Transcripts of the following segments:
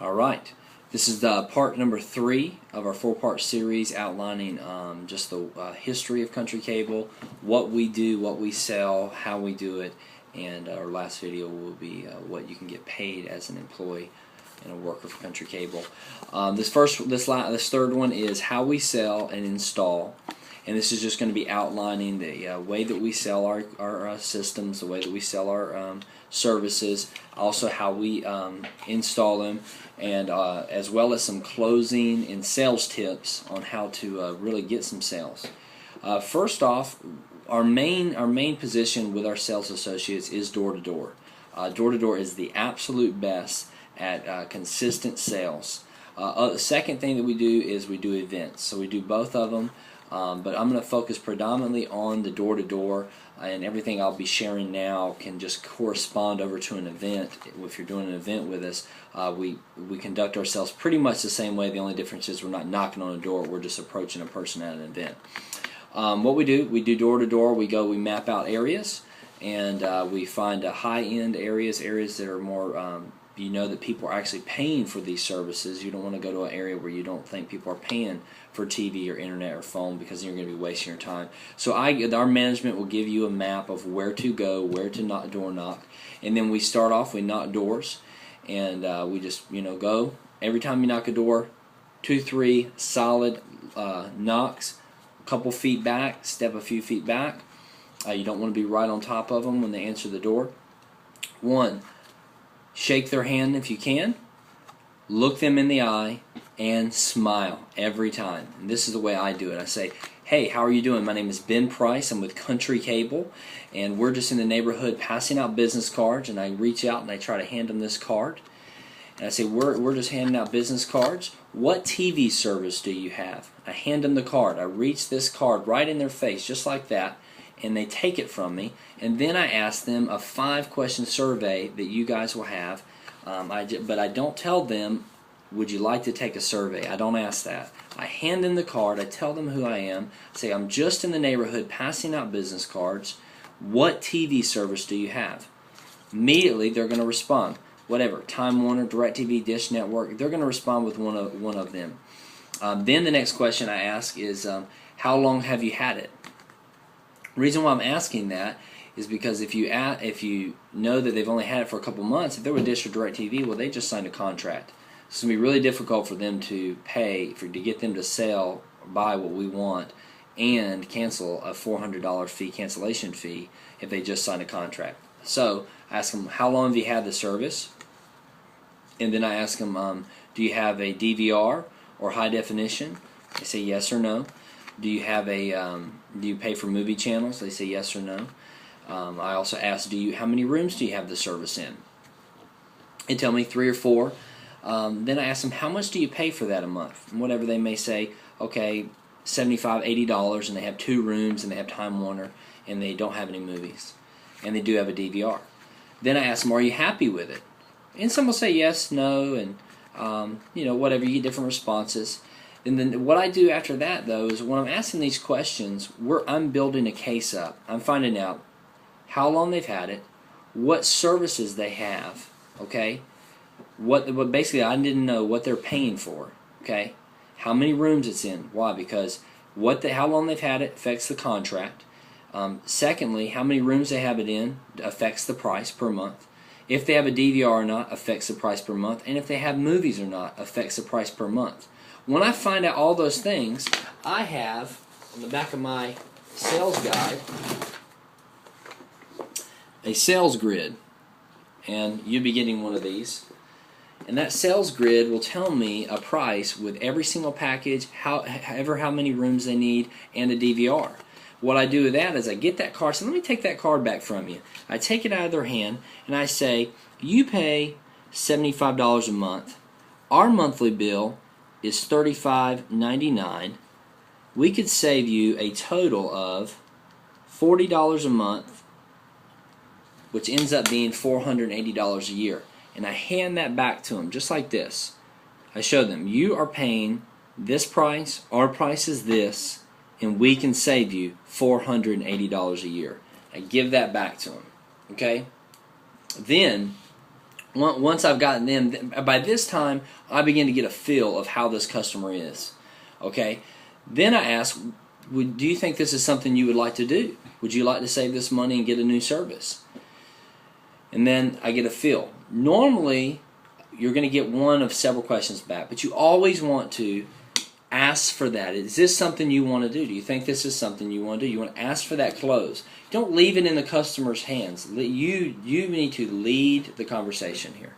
Alright, this is the part number 3 of our 4-part series outlining just the history of Country Cable, what we do, what we sell, how we do it, and our last video will be what you can get paid as an employee and a worker for Country Cable. This third one is how we sell and install, and this is just going to be outlining the way that we sell our systems, the way that we sell our services, also how we install them, and as well as some closing and sales tips on how to really get some sales. First off, our main position with our sales associates is door-to-door. Door-to-door is the absolute best at consistent sales. The second thing that we do is we do events. So we do both of them, but I'm going to focus predominantly on the door-to-door, and everything I'll be sharing now can just correspond over to an event. If you're doing an event with us, we conduct ourselves pretty much the same way. The only difference is we're not knocking on a door, we're just approaching a person at an event. What we do door-to-door, we map out areas, and we find high-end areas that are more, you know that people are actually paying for these services. You don't want to go to an area where you don't think people are paying for TV or internet or phone, because you're going to be wasting your time. So our management will give you a map of where to go, where to door knock, and then we start off, we knock doors, and we just go. Every time you knock a door, 2-3 solid knocks, a couple feet back, step a few feet back. You don't want to be right on top of them when they answer the door. 1, shake their hand if you can, look them in the eye, and smile every time. And this is the way I do it. I say, hey, how are you doing? My name is Ben Price. I'm with Country Cable, and we're just in the neighborhood passing out business cards. And I reach out and I try to hand them this card. And I say, we're just handing out business cards. What TV service do you have? I hand them the card. I reach this card right in their face, just like that, and they take it from me. And then I ask them a 5-question survey that you guys will have. But I don't tell them, would you like to take a survey? I don't ask that. I hand them the card. I tell them who I am. Say, I'm just in the neighborhood passing out business cards. What TV service do you have? Immediately, they're going to respond. Whatever, Time Warner, DirecTV, Dish Network. They're going to respond with one of them. Then the next question I ask is, how long have you had it? The reason why I'm asking that is because if you know that they've only had it for a couple months, if they're with Dish or DirecTV, well, they just signed a contract. It's going to be really difficult for them to to get them to sell or buy what we want and cancel a $400 cancellation fee if they just signed a contract. So I ask them, how long have you had the service? And then I ask them, do you have a DVR or high definition? They say yes or no. Do you have do you pay for movie channels? They say yes or no. I also ask, how many rooms do you have the service in? They tell me 3 or 4. Then I ask them, how much do you pay for that a month? And whatever they may say, okay, $75, $80, and they have 2 rooms, and they have Time Warner, and they don't have any movies, and they do have a DVR. Then I ask them, are you happy with it? And some will say yes, no, and whatever. You get different responses. And then what I do after that, though, is when I'm asking these questions, I'm building a case up. I'm finding out how long they've had it, what services they have, okay? What basically I didn't know what they're paying for, okay? How many rooms it's in? Why? Because how long they've had it affects the contract. Secondly, how many rooms they have it in affects the price per month. If they have a DVR or not affects the price per month, and if they have movies or not affects the price per month. When I find out all those things, I have on the back of my sales guide a sales grid, and you'll be getting one of these. And that sales grid will tell me a price with every single package, how many rooms they need, and a DVR. What I do with that is I get that card. So let me take that card back from you. I take it out of their hand, and I say, you pay $75 a month. Our monthly bill is $35.99. We could save you a total of $40 a month, which ends up being $480 a year. And I hand that back to them just like this. I show them, you are paying this price, our price is this, and we can save you $480 a year. I give that back to them. Okay? Then Once I've gotten them, by this time I begin to get a feel of how this customer is. Okay, then I ask, do you think this is something you would like to do? Would you like to save this money and get a new service? And then I get a feel. Normally, you're going to get one of several questions back, but you always want to ask for that. Is this something you want to do? Do you think this is something you want to do? You want to ask for that close. Don't leave it in the customer's hands. You need to lead the conversation here.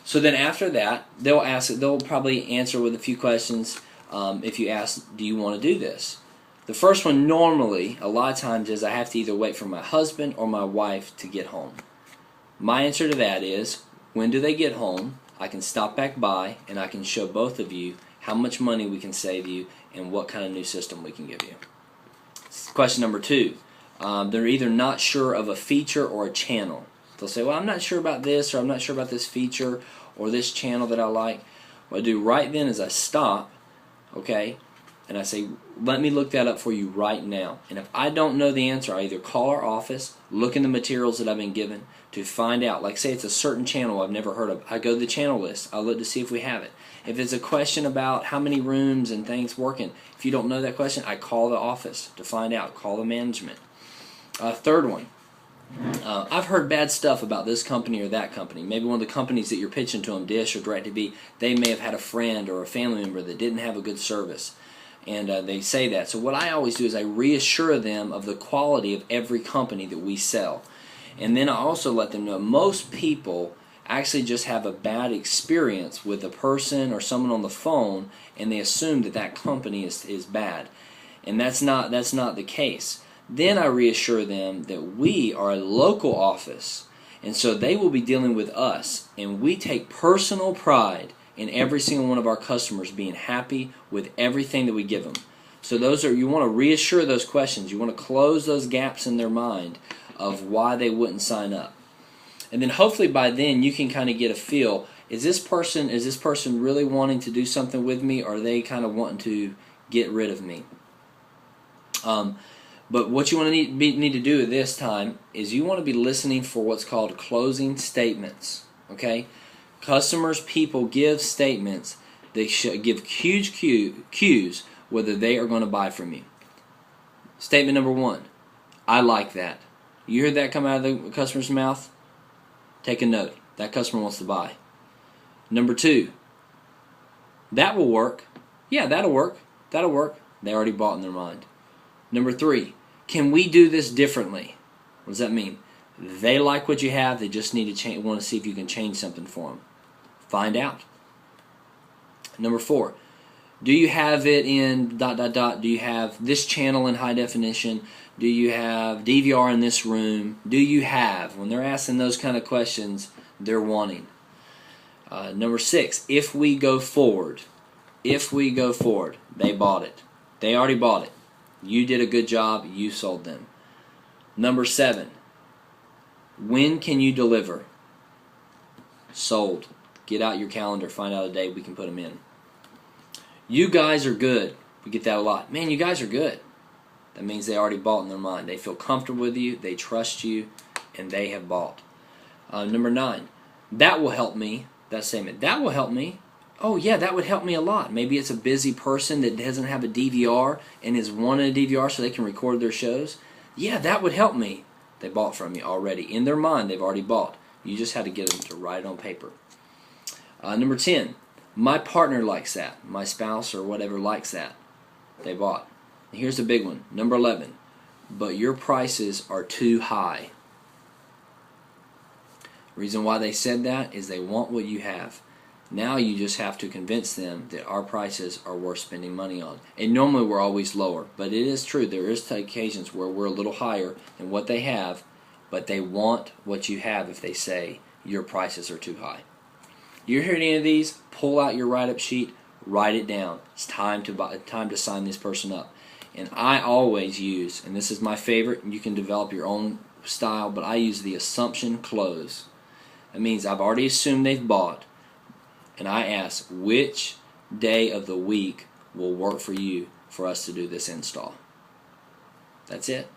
So then after that, they'll probably answer with a few questions. If you ask, do you want to do this? The first one normally, a lot of times, is I have to either wait for my husband or my wife to get home. My answer to that is, when do they get home? I can stop back by and I can show both of you how much money we can save you and what kind of new system we can give you. Question number 2. They're either not sure of a feature or a channel. They'll say, well, I'm not sure about this, or I'm not sure about this feature or this channel that I like. What I do right then is I stop, okay, and I say, let me look that up for you right now. And if I don't know the answer, I either call our office, look in the materials that I've been given to find out. Like say it's a certain channel I've never heard of. I go to the channel list. I look to see if we have it. If it's a question about how many rooms and things working, if you don't know that question, I call the office to find out. Call the management. Third one. I've heard bad stuff about this company or that company. Maybe one of the companies that you're pitching to them, Dish or DirecTV, they may have had a friend or a family member that didn't have a good service. And they say that. So what I always do is I reassure them of the quality of every company that we sell. And then I also let them know most people actually just have a bad experience with a person or someone on the phone, and they assume that that company is bad. And that's not the case. Then I reassure them that we are a local office, and so they will be dealing with us, and we take personal pride in every single one of our customers being happy with everything that we give them. So you want to reassure those questions. You want to close those gaps in their mind of why they wouldn't sign up. And then hopefully by then you can kind of get a feel, is this person really wanting to do something with me, or are they kind of wanting to get rid of me? But what you want to need to do at this time is you want to be listening for what's called closing statements. Okay? People give statements. They should give huge cues whether they are going to buy from you. Statement number 1, I like that. You heard that come out of the customer's mouth? Take a note. That customer wants to buy. Number 2, that will work. Yeah, that'll work. That'll work. They already bought in their mind. Number 3, can we do this differently? What does that mean? They like what you have. They just need to want to see if you can change something for them. Find out. Number 4, do you have it in ... Do you have this channel in high definition? Do you have DVR in this room? Do you have? When they're asking those kind of questions, they're wanting. Number 6, if we go forward, they bought it. They already bought it. You did a good job. You sold them. Number 7, when can you deliver? Sold. Get out your calendar. Find out a day we can put them in. You guys are good. We get that a lot. Man, you guys are good. That means they already bought in their mind. They feel comfortable with you. They trust you. And they have bought. Number 9, that will help me. That statement. That will help me. Oh, yeah, that would help me a lot. Maybe it's a busy person that doesn't have a DVR and is wanting a DVR so they can record their shows. Yeah, that would help me. They bought from you already. In their mind, they've already bought. You just had to get them to write it on paper. Number 10, my partner likes that. My spouse or whatever likes that. They bought. And here's the big one. Number 11, but your prices are too high. The reason why they said that is they want what you have. Now you just have to convince them that our prices are worth spending money on. And normally we're always lower, but it is true. There is occasions where we're a little higher than what they have, but they want what you have if they say your prices are too high. You hear any of these? Pull out your write-up sheet, write it down. It's time to sign this person up. And I always use, and this is my favorite, and you can develop your own style, but I use the assumption close. That means I've already assumed they've bought, and I ask, which day of the week will work for you for us to do this install? That's it.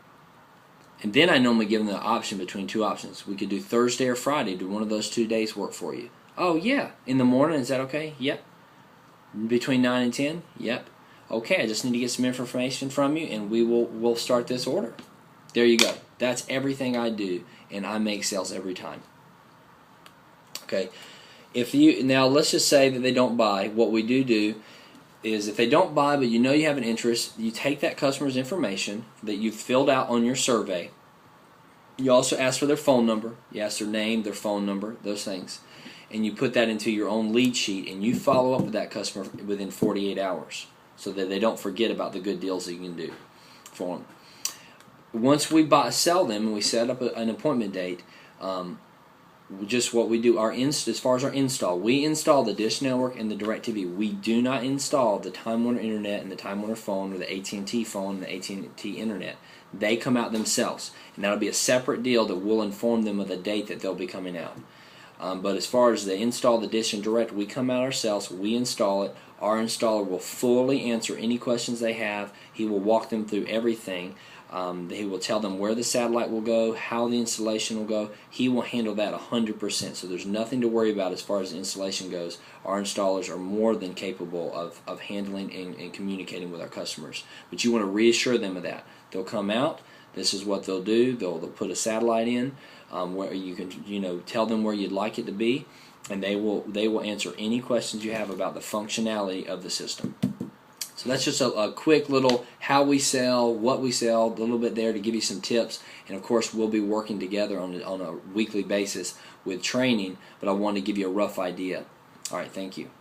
And then I normally give them the option between two options. We could do Thursday or Friday. Do one of those 2 days work for you? Oh, yeah. In the morning, is that okay? Yep. Between 9 and 10? Yep. Okay, I just need to get some information from you, and we'll start this order. There you go. That's everything I do, and I make sales every time. Okay. Now let's just say that they don't buy. What we do is if they don't buy but you know you have an interest, you take that customer's information that you've filled out on your survey. You also ask for their phone number. You ask their name, their phone number, those things. And you put that into your own lead sheet, and you follow up with that customer within 48 hours so that they don't forget about the good deals that you can do for them. Once we sell them and we set up an appointment date, just what we do, as far as our install, we install the Dish Network and the DirecTV. We do not install the Time Warner Internet and the Time Warner phone or the AT&T phone and the AT&T Internet. They come out themselves, and that'll be a separate deal that we'll inform them of the date that they'll be coming out. But as far as the install, the Dish and Direct, we come out ourselves, we install it. Our installer will fully answer any questions they have. He will walk them through everything. He will tell them where the satellite will go, how the installation will go. He will handle that 100%. So there's nothing to worry about as far as the installation goes. Our installers are more than capable of handling and communicating with our customers. But you want to reassure them of that. They'll come out. This is what they'll do. They'll put a satellite in where you can tell them where you'd like it to be, and they will answer any questions you have about the functionality of the system. So that's just a quick little how we sell, what we sell, a little bit there to give you some tips. And of course, we'll be working together on a weekly basis with training, but I wanted to give you a rough idea. All right, thank you.